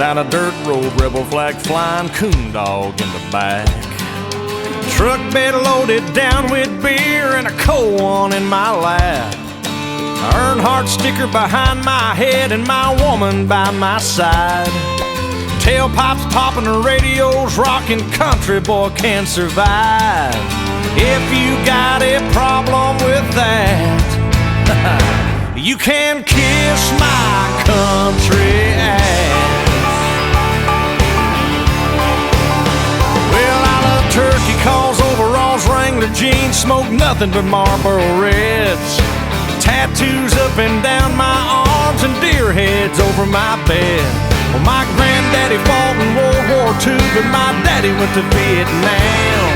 down a dirt road, rebel flag flying, coon dog in the back. Truck bed loaded down with beer and a cold one in my lap. Earnhardt sticker behind my head and my woman by my side. Tailpipes popping, the radio's rocking, country boy can survive. If you got a problem with that, you can kiss my country ass. Well, I love turkey calls, overalls, Wrangler jeans, smoke nothing but Marlboro Reds. Tattoos up and down my arms and deer heads over my bed. Well, my granddaddy fought in World War II, but my daddy went to Vietnam.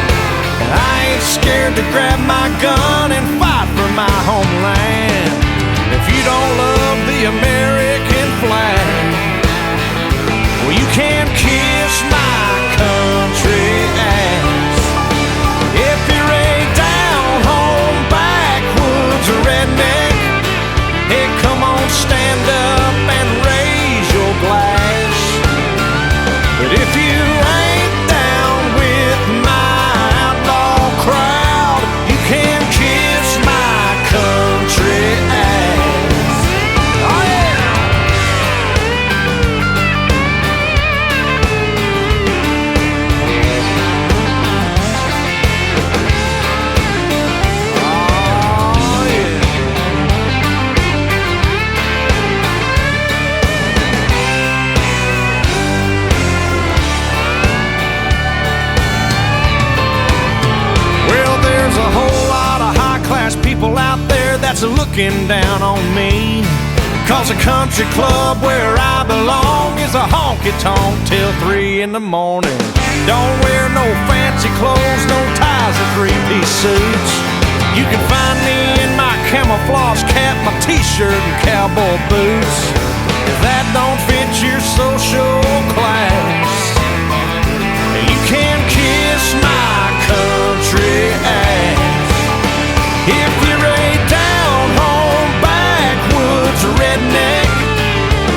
And I ain't scared to grab my gun and fight for my homeland. If you don't love the American flag, well, you can kiss my country ass. If you're a down-home backwoods redneck, hey, come on, stand up and raise your glass. But if you ain't down with my outlaw crowd, you can kiss my country ass. Oh yeah! Oh yeah! Well, there's a whole lot of high-class people out there that's looking down on me. 'Cause a country club where I belong is a honky-tonk till 3 in the morning. Don't wear no fancy clothes, no ties or three-piece suits. You can find me in my camouflage cap, my t-shirt and cowboy boots. If that don't fit your social class, you can kiss my country ass. If you're a down-home backwoods redneck,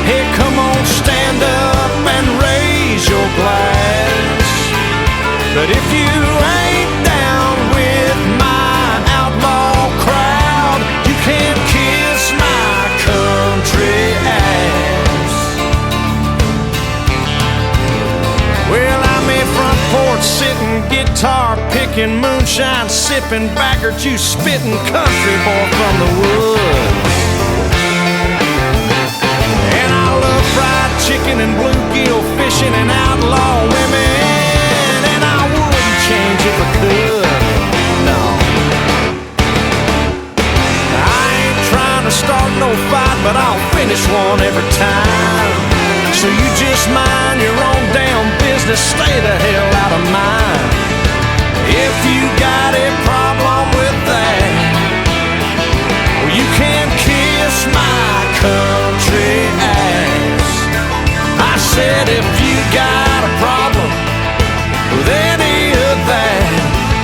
hey, come on, stand up and raise your glass. But if you ain't down with my outlaw crowd, you can kiss my country ass. Well, I'm a front porch sitting, guitar picking, moonshine sipping, backer juice spitting, country boy from the woods. And I love fried chicken and bluegill fishing and outlaw women, and I wouldn't change if I could. No, I ain't trying to start no fight, but I'll finish one every time. So you just mind your own damn business, stay the hell out of mine. If you got a problem with that, well, you can kiss my country ass. I said if you got a problem with any of that,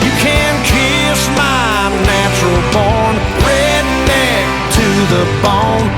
you can kiss my natural born redneck to the bone.